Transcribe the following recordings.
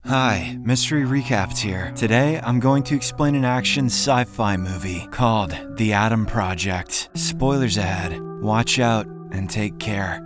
Hi, Mystery Recaps here. Today, I'm going to explain an action sci-fi movie called The Adam Project. Spoilers ahead. Watch out and take care.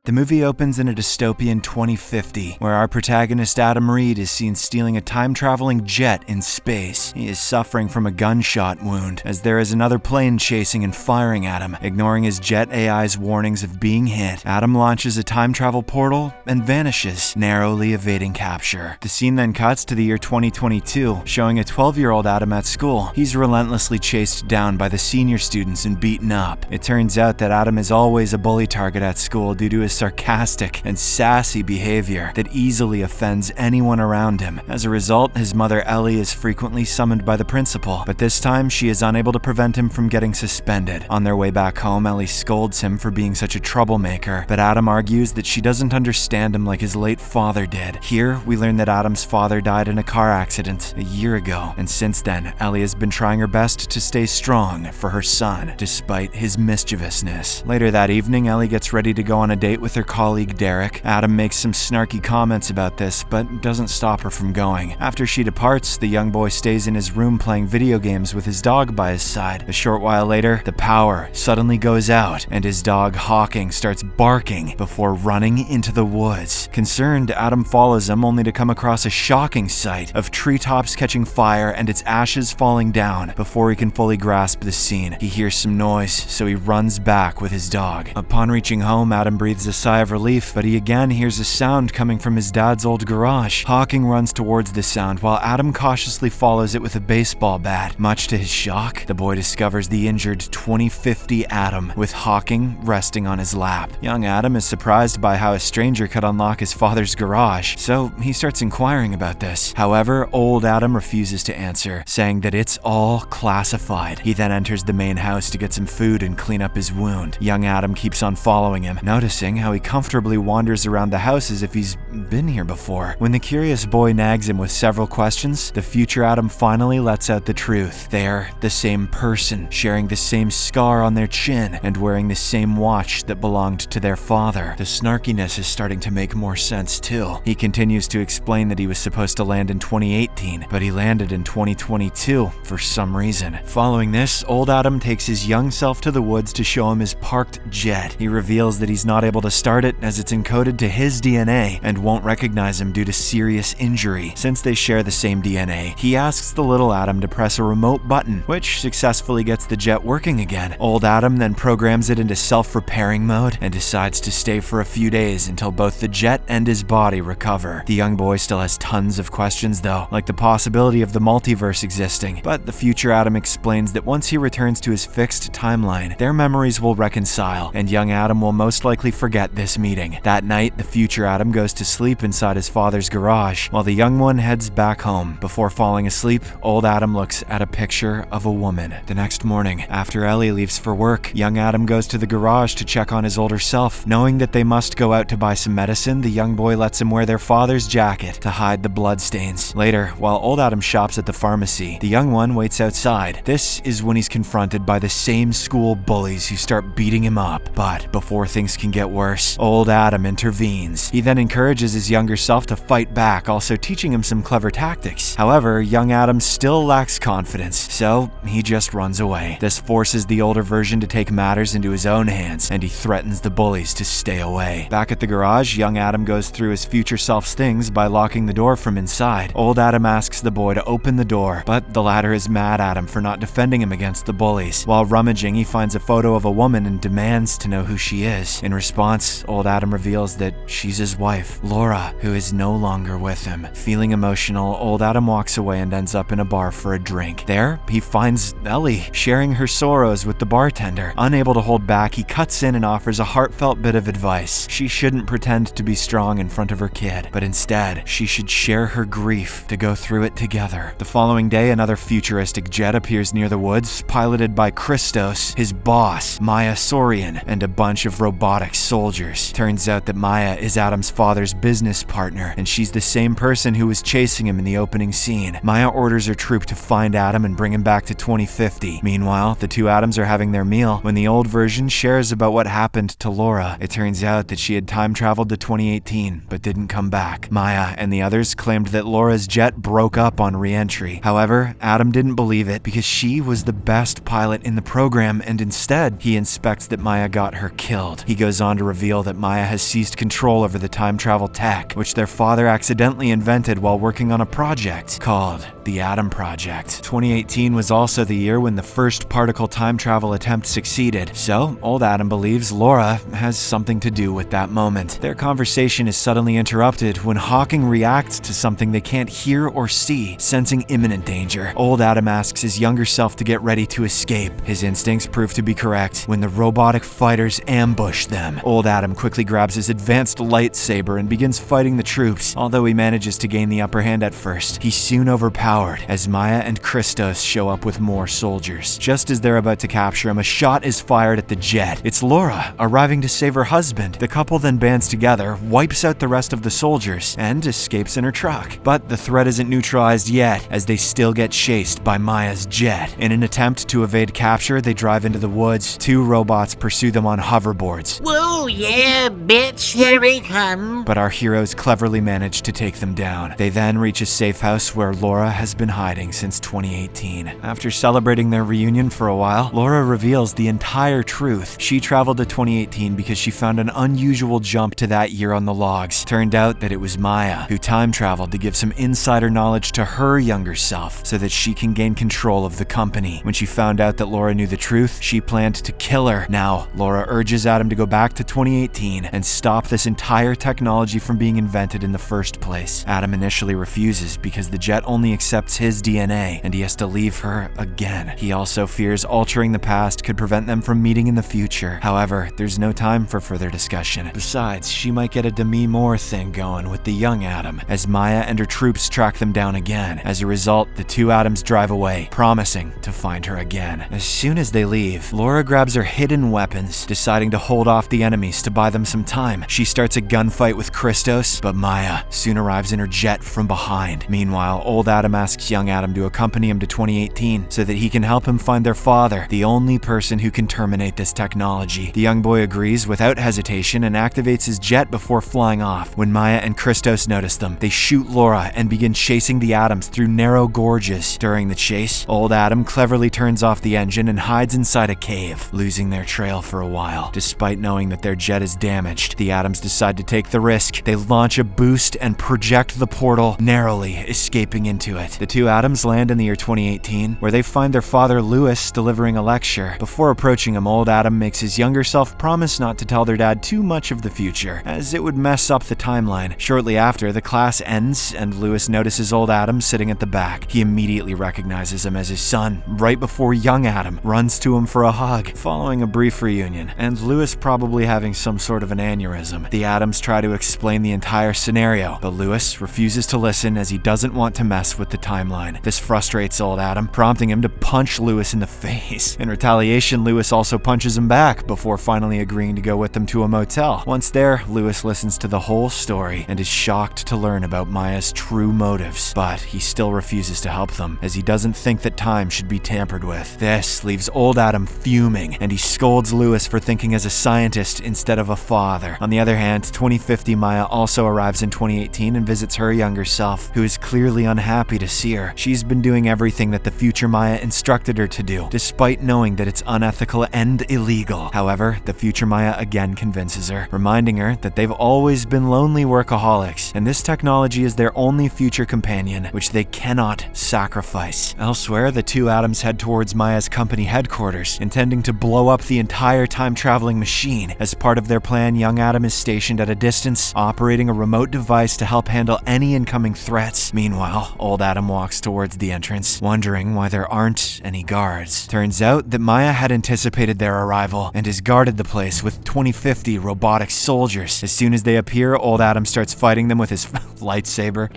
The movie opens in a dystopian 2050, where our protagonist Adam Reed is seen stealing a time-traveling jet in space. He is suffering from a gunshot wound, as there is another plane chasing and firing at him. Ignoring his jet AI's warnings of being hit, Adam launches a time travel portal and vanishes, narrowly evading capture. The scene then cuts to the year 2022, showing a 12-year-old Adam at school. He's relentlessly chased down by the senior students and beaten up. It turns out that Adam is always a bully target at school due to his sarcastic and sassy behavior that easily offends anyone around him. As a result, his mother Ellie is frequently summoned by the principal, but this time she is unable to prevent him from getting suspended. On their way back home, Ellie scolds him for being such a troublemaker, but Adam argues that she doesn't understand him like his late father did. Here, we learn that Adam's father died in a car accident a year ago, and since then, Ellie has been trying her best to stay strong for her son, despite his mischievousness. Later that evening, Ellie gets ready to go on a date with her colleague Derek. Adam makes some snarky comments about this, but doesn't stop her from going. After she departs, the young boy stays in his room playing video games with his dog by his side. A short while later, the power suddenly goes out, and his dog Hawking starts barking before running into the woods. Concerned, Adam follows him only to come across a shocking sight of treetops catching fire and its ashes falling down. Before he can fully grasp the scene, he hears some noise, so he runs back with his dog. Upon reaching home, Adam breathes a sigh of relief, but he again hears a sound coming from his dad's old garage. Hawking runs towards the sound while Adam cautiously follows it with a baseball bat. Much to his shock, the boy discovers the injured 2050 Adam, with Hawking resting on his lap. Young Adam is surprised by how a stranger could unlock his father's garage, so he starts inquiring about this. However, old Adam refuses to answer, saying that it's all classified. He then enters the main house to get some food and clean up his wound. Young Adam keeps on following him, noticing how he comfortably wanders around the house as if he's been here before. When the curious boy nags him with several questions, the future Adam finally lets out the truth. They're the same person, sharing the same scar on their chin and wearing the same watch that belonged to their father. The snarkiness is starting to make more sense too. He continues to explain that he was supposed to land in 2018, but he landed in 2022 for some reason. Following this, old Adam takes his young self to the woods to show him his parked jet. He reveals that he's not able to start it as it's encoded to his DNA and won't recognize him due to serious injury. Since they share the same DNA, he asks the little Adam to press a remote button, which successfully gets the jet working again. Old Adam then programs it into self-repairing mode and decides to stay for a few days until both the jet and his body recover. The young boy still has tons of questions though, like the possibility of the multiverse existing, but the future Adam explains that once he returns to his fixed timeline, their memories will reconcile, and young Adam will most likely forget this meeting. That night, the future Adam goes to sleep inside his father's garage, while the young one heads back home. Before falling asleep, old Adam looks at a picture of a woman. The next morning, after Ellie leaves for work, young Adam goes to the garage to check on his older self. Knowing that they must go out to buy some medicine, the young boy lets him wear their father's jacket to hide the bloodstains. Later, while old Adam shops at the pharmacy, the young one waits outside. This is when he's confronted by the same school bullies who start beating him up. But before things can get worse, old Adam intervenes. He then encourages his younger self to fight back, also teaching him some clever tactics. However, young Adam still lacks confidence, so he just runs away. This forces the older version to take matters into his own hands, and he threatens the bullies to stay away. Back at the garage, young Adam goes through his future self's things by locking the door from inside. Old Adam asks the boy to open the door, but the latter is mad at him for not defending him against the bullies. While rummaging, he finds a photo of a woman and demands to know who she is. In response, old Adam reveals that she's his wife, Laura, who is no longer with him. Feeling emotional, old Adam walks away and ends up in a bar for a drink. There, he finds Ellie, sharing her sorrows with the bartender. Unable to hold back, he cuts in and offers a heartfelt bit of advice. She shouldn't pretend to be strong in front of her kid, but instead, she should share her grief to go through it together. The following day, another futuristic jet appears near the woods, piloted by Christos, his boss, Maya Sorian, and a bunch of robotic soldiers. soldiers. Turns out that Maya is Adam's father's business partner, and she's the same person who was chasing him in the opening scene. Maya orders her troop to find Adam and bring him back to 2050. Meanwhile, the two Adams are having their meal when the old version shares about what happened to Laura. It turns out that she had time traveled to 2018, but didn't come back. Maya and the others claimed that Laura's jet broke up on re-entry. However, Adam didn't believe it because she was the best pilot in the program, and instead, he inspects that Maya got her killed. He goes on to reveal that Maya has seized control over the time travel tech, which their father accidentally invented while working on a project called the Adam Project. 2018 was also the year when the first particle time travel attempt succeeded, so old Adam believes Laura has something to do with that moment. Their conversation is suddenly interrupted when Hawking reacts to something they can't hear or see, sensing imminent danger. Old Adam asks his younger self to get ready to escape. His instincts prove to be correct when the robotic fighters ambush them. Old Adam quickly grabs his advanced lightsaber and begins fighting the troops. Although he manages to gain the upper hand at first, he's soon overpowered as Maya and Christos show up with more soldiers. Just as they're about to capture him, a shot is fired at the jet. It's Laura, arriving to save her husband. The couple then bands together, wipes out the rest of the soldiers, and escapes in her truck. But the threat isn't neutralized yet, as they still get chased by Maya's jet. In an attempt to evade capture, they drive into the woods. Two robots pursue them on hoverboards. Whoa, yeah, bitch, here we come. But our heroes cleverly manage to take them down. They then reach a safe house where Laura has been hiding since 2018. After celebrating their reunion for a while, Laura reveals the entire truth. She traveled to 2018 because she found an unusual jump to that year on the logs. Turned out that it was Maya who time traveled to give some insider knowledge to her younger self so that she can gain control of the company. When she found out that Laura knew the truth, she planned to kill her. Now, Laura urges Adam to go back to 2018 and stop this entire technology from being invented in the first place. Adam initially refuses because the jet only accepts his DNA and he has to leave her again. He also fears altering the past could prevent them from meeting in the future. However, there's no time for further discussion. Besides, she might get a Demi Moore thing going with the young Adam as Maya and her troops track them down again. As a result, the two Adams drive away, promising to find her again. As soon as they leave, Laura grabs her hidden weapons, deciding to hold off the enemies to buy them some time. She starts a gunfight with Christos, but Maya soon arrives in her jet from behind. Meanwhile, old Adam asks young Adam to accompany him to 2018 so that he can help him find their father, the only person who can terminate this technology. The young boy agrees without hesitation and activates his jet before flying off. When Maya and Christos notice them, they shoot Laura and begin chasing the Adams through narrow gorges. During the chase, old Adam cleverly turns off the engine and hides inside a cave, losing their trail for a while. Despite knowing that their jet is damaged, the Adams decide to take the risk. They launch a boost and project the portal, narrowly escaping into it. The two Adams land in the year 2018, where they find their father Louis delivering a lecture. Before approaching him, old Adam makes his younger self promise not to tell their dad too much of the future, as it would mess up the timeline. Shortly after, the class ends, and Louis notices old Adam sitting at the back. He immediately recognizes him as his son, right before young Adam runs to him for a hug. Following a brief reunion, and Louis probably having some sort of an aneurysm, the Adams try to explain the entire scenario, but Louis refuses to listen as he doesn't want to mess with the timeline. This frustrates old Adam, prompting him to punch Louis in the face. In retaliation, Louis also punches him back before finally agreeing to go with them to a motel. Once there, Louis listens to the whole story and is shocked to learn about Maya's true motives, but he still refuses to help them as he doesn't think that time should be tampered with. This leaves old Adam fuming, and he scolds Louis for thinking as a scientist instead of a father. On the other hand, 2050 Maya also arrives in 2018 and visits her younger self, who is clearly unhappy to see her. She's been doing everything that the future Maya instructed her to do, despite knowing that it's unethical and illegal. However, the future Maya again convinces her, reminding her that they've always been lonely workaholics, and this technology is their only future companion, which they cannot sacrifice. Elsewhere, the two Adams head towards Maya's company headquarters, intending to blow up the entire time-traveling machine. As part of their plan, young Adam is stationed at a distance, operating a remote device to help handle any incoming threats. Meanwhile, old Adam walks towards the entrance, wondering why there aren't any guards. Turns out that Maya had anticipated their arrival and has guarded the place with 2050 robotic soldiers. As soon as they appear, old Adam starts fighting them with his lightsaber,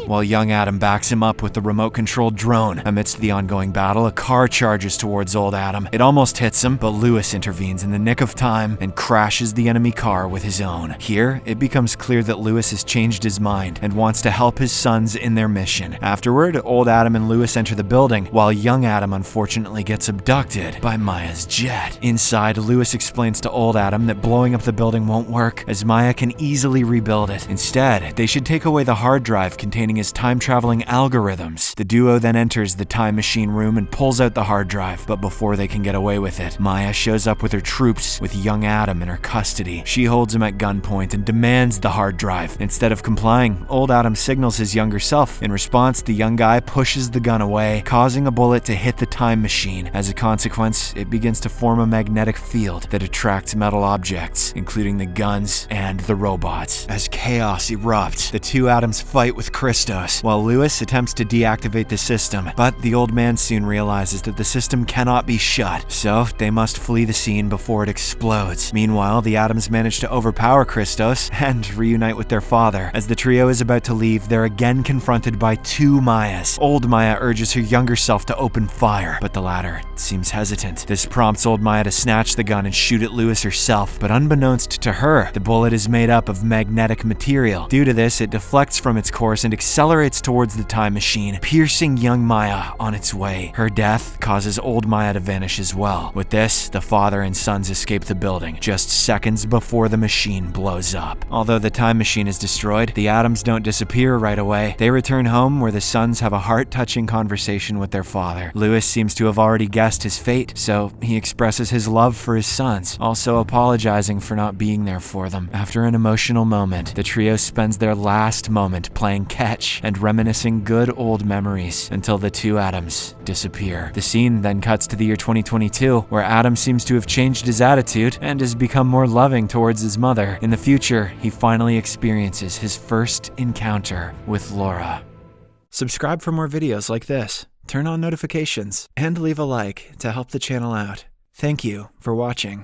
while young Adam backs him up with the remote-controlled drone. Amidst the ongoing battle, a car charges towards old Adam. It almost hits him, but Lewis intervenes in the nick of time and crashes the enemy car with his own. Here, it becomes clear that Lewis has changed his mind and wants to help his sons in their mission. Afterward, old Adam and Lewis enter the building, while young Adam unfortunately gets abducted by Maya's jet. Inside, Lewis explains to old Adam that blowing up the building won't work, as Maya can easily rebuild it. Instead, they should take away the hard drive containing his time-traveling algorithms. The duo then enters the time machine room and pulls out the hard drive, but before they can get away with it, Maya shows up with her troops, with young Adam in her custody. She holds him at gunpoint and demands the hard drive. Instead of complying, old Adam signals his younger self. In response, the young guy pushes the gun away, causing a bullet to hit the time machine. As a consequence, it begins to form a magnetic field that attracts metal objects, including the guns and the robots. As chaos erupts, the two Adams fight with Christos, while Lewis attempts to deactivate the system, but the old man soon realizes that the system cannot be shut, so they must flee the scene before it explodes. Meanwhile, the Adams manage to overpower Christos and reunite with their father. As the trio is about to leave, they're again confronted by two Mayas. Old Maya urges her younger self to open fire, but the latter seems hesitant. This prompts old Maya to snatch the gun and shoot at Lewis herself, but unbeknownst to her, the bullet is made up of magnetic material. Due to this, it deflects from its course and accelerates towards the time machine, piercing young Maya on its way. Her death causes old Maya to vanish as well. With this, the father and sons escape the building, just seconds before the machine blows up. Although the time machine is destroyed, the Adams don't disappear right away. They return home, where the sons have a heart-touching conversation with their father. Lewis seems to have already guessed his fate, so he expresses his love for his sons, also apologizing for not being there for them. After an emotional moment, the trio spends their last moment playing catch and reminiscing good old memories until the two Adams disappear. The scene then cuts to the year 2022, where Adam seems to have changed his attitude and has become more loving towards his mother. In the future, he finally experiences his first encounter with Laura. Subscribe for more videos like this, turn on notifications, and leave a like to help the channel out. Thank you for watching.